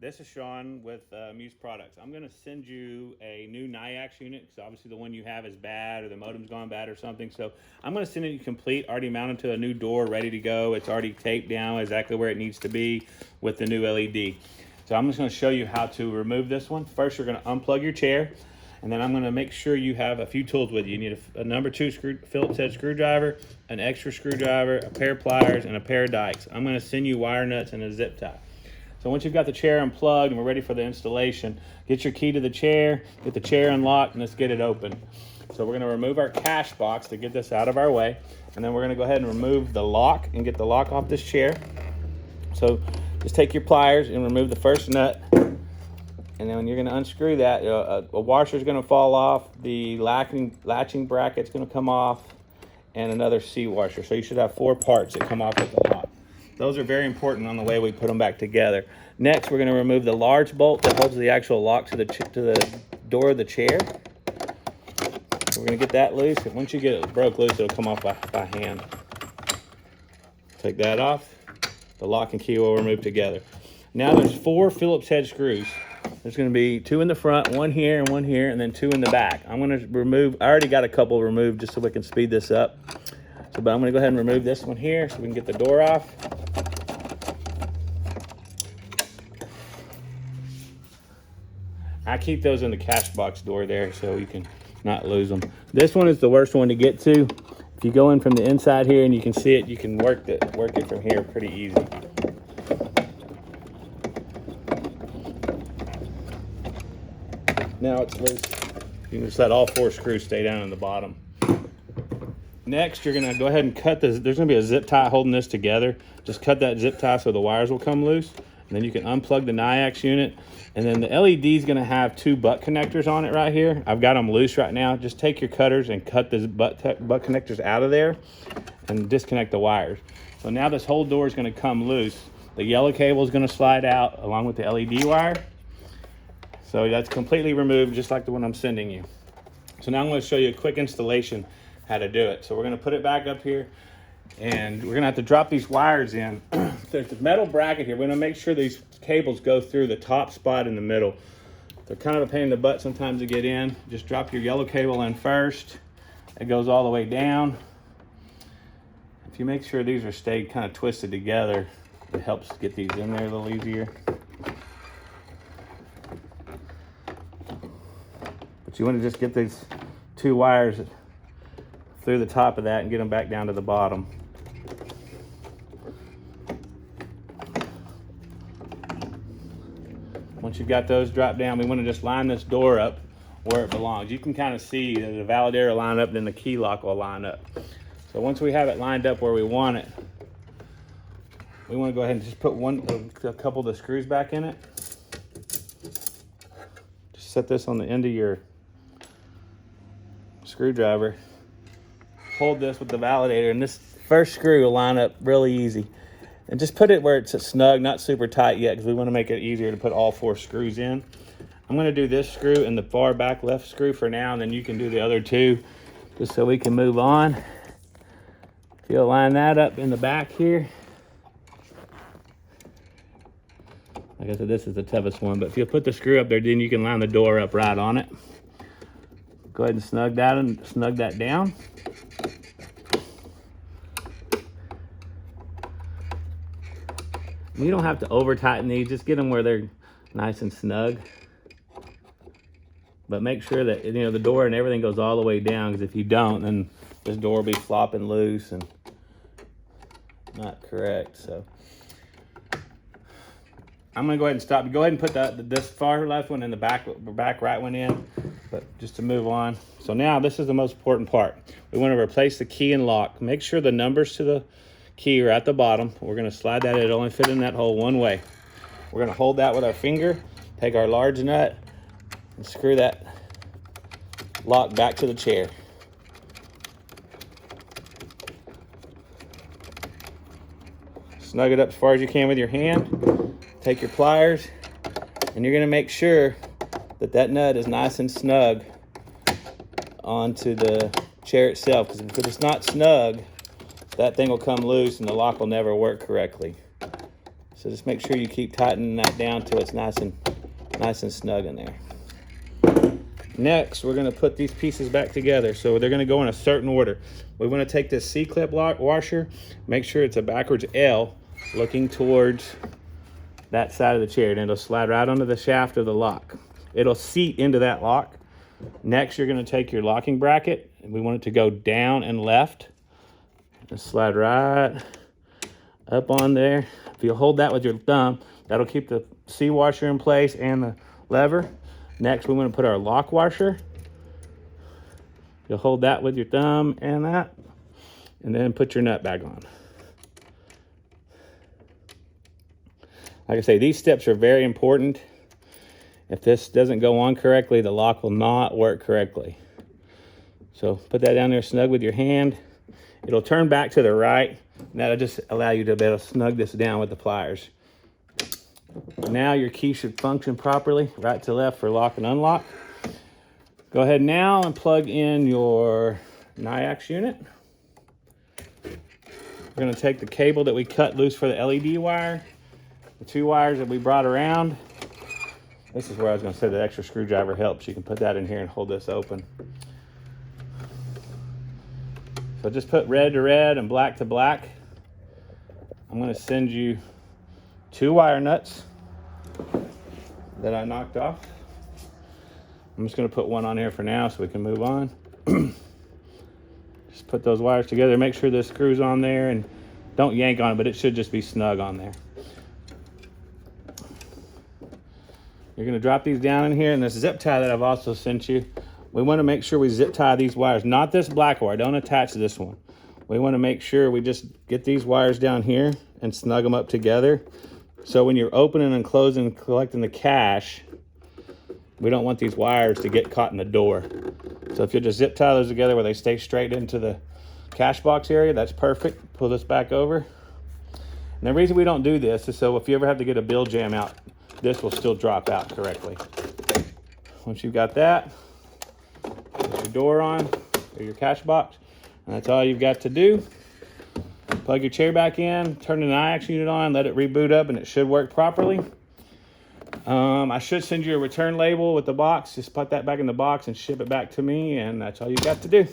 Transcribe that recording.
This is Sean with Muse Products. I'm going to send you a new Nayax unit because obviously the one you have is bad or the modem's gone bad or something. So I'm going to send it you complete, already mounted to a new door, ready to go. It's already taped down exactly where it needs to be with the new LED. So I'm just going to show you how to remove this one. First, you're going to unplug your chair, and then I'm going to make sure you have a few tools with you. You need a number 2 Phillips head screwdriver, an extra screwdriver, a pair of pliers, and a pair of dikes. I'm going to send you wire nuts and a zip tie. So once you've got the chair unplugged and we're ready for the installation, get your key to the chair, get the chair unlocked, and let's get it open. So we're going to remove our cash box to get this out of our way, and then we're going to go ahead and remove the lock and get the lock off this chair. So just take your pliers and remove the first nut, and then when you're going to unscrew that, a washer is going to fall off, the latching bracket's going to come off, and another C washer. So you should have 4 parts that come off with the lock. Those are very important on the way we put them back together. Next, we're going to remove the large bolt that holds the actual lock to the door of the chair. We're going to get that loose. And once you get it broke loose, it'll come off by hand. Take that off. The lock and key will remove together. Now there's 4 Phillips head screws. There's going to be 2 in the front, 1 here and 1 here, and then 2 in the back. I'm going to remove, I already got a couple removed just so we can speed this up. But I'm going to go ahead and remove this one here so we can get the door off. I keep those in the cash box door there so you can not lose them. This one is the worst one to get to. If you go in from the inside here and you can see it, you can work it from here pretty easy. Now it's loose. You can just let all 4 screws stay down in the bottom. Next, you're going to go ahead and cut this. There's going to be a zip tie holding this together. Just cut that zip tie so the wires will come loose. And then you can unplug the Nayax unit. And then the LED is going to have 2 butt connectors on it right here. I've got them loose right now. Just take your cutters and cut the butt connectors out of there and disconnect the wires. So now this whole door is going to come loose. The yellow cable is going to slide out along with the LED wire. So that's completely removed, just like the one I'm sending you. So now I'm going to show you a quick installation how to do it. So we're going to put it back up here, and we're going to have to drop these wires in. There's a metal bracket here. We're going to make sure these cables go through the top spot in the middle. They're kind of a pain in the butt sometimes to get in. Just drop your yellow cable in first. It goes all the way down. If you make sure these are stayed kind of twisted together, it helps get these in there a little easier. But you want to just get these 2 wires through the top of that and get them back down to the bottom. Once you've got those dropped down, we want to just line this door up where it belongs. You can kind of see that the validator will line up, then the key lock will line up. So once we have it lined up where we want it, we want to go ahead and just put a couple of the screws back in it. Just set this on the end of your screwdriver. Hold this with the validator, and this first screw will line up really easy. And just put it where it's snug, not super tight yet, because we want to make it easier to put all 4 screws in. I'm going to do this screw and the far back left screw for now, and then you can do the other 2 just so we can move on. If you'll line that up in the back here. Like I said, this is the toughest one, but if you'll put the screw up there, then you can line the door up right on it. Go ahead and snug that down. You don't have to over tighten these, just get them where they're nice and snug. But make sure that the door and everything goes all the way down, because if you don't, then this door will be flopping loose and not correct. So I'm gonna go ahead and stop. Go ahead and put this far left one and the back right one in, but just to move on. So now this is the most important part. We want to replace the key and lock. Make sure the numbers to the key are at the bottom. We're going to slide that. It'll only fit in that hole one way. We're going to hold that with our finger, take our large nut, and screw that lock back to the chair. Snug it up as far as you can with your hand. Take your pliers, and you're going to make sure that that nut is nice and snug onto the chair itself, because if it's not snug, that thing will come loose and the lock will never work correctly. So just make sure you keep tightening that down till it's nice and snug in there. Next, we're going to put these pieces back together. So they're going to go in a certain order. We want to take this C-clip washer, make sure it's a backwards L looking towards that side of the chair, and it'll slide right onto the shaft of the lock. It'll seat into that lock. Next, you're going to take your locking bracket, and we want it to go down and left and slide right up on there. If you hold that with your thumb, that'll keep the C washer in place and the lever. Next, we want to put our lock washer. You'll hold that with your thumb and that, and then put your nut back on. Like I say, these steps are very important. If this doesn't go on correctly, the lock will not work correctly. So put that down there snug with your hand. It'll turn back to the right, and that'll just allow you to be able to snug this down with the pliers. Now your key should function properly, right to left for lock and unlock. Go ahead now and plug in your Nayax unit. We're going to take the cable that we cut loose for the LED wire, the 2 wires that we brought around. This is where I was going to say the extra screwdriver helps. You can put that in here and hold this open. So just put red to red and black to black. I'm going to send you 2 wire nuts that I knocked off. I'm just going to put one on here for now so we can move on. Just put those wires together. Make sure the screw's on there, and don't yank on it, but it should just be snug on there. You're going to drop these down in here, and this zip tie that I've also sent you, we want to make sure we zip tie these wires. Not this black wire. Don't attach this one. We want to make sure we just get these wires down here and snug them up together. So when you're opening and closing and collecting the cash, we don't want these wires to get caught in the door. So if you just zip tie those together where they stay straight into the cash box area, that's perfect. Pull this back over. And the reason we don't do this is so if you ever have to get a bill jam out, this will still drop out correctly. Once you've got that, put your door on, or your cash box, and that's all you've got to do. Plug your chair back in, turn the Nayax unit on, let it reboot up, and it should work properly. I should send you a return label with the box. Just put that back in the box and ship it back to me, and that's all you got to do.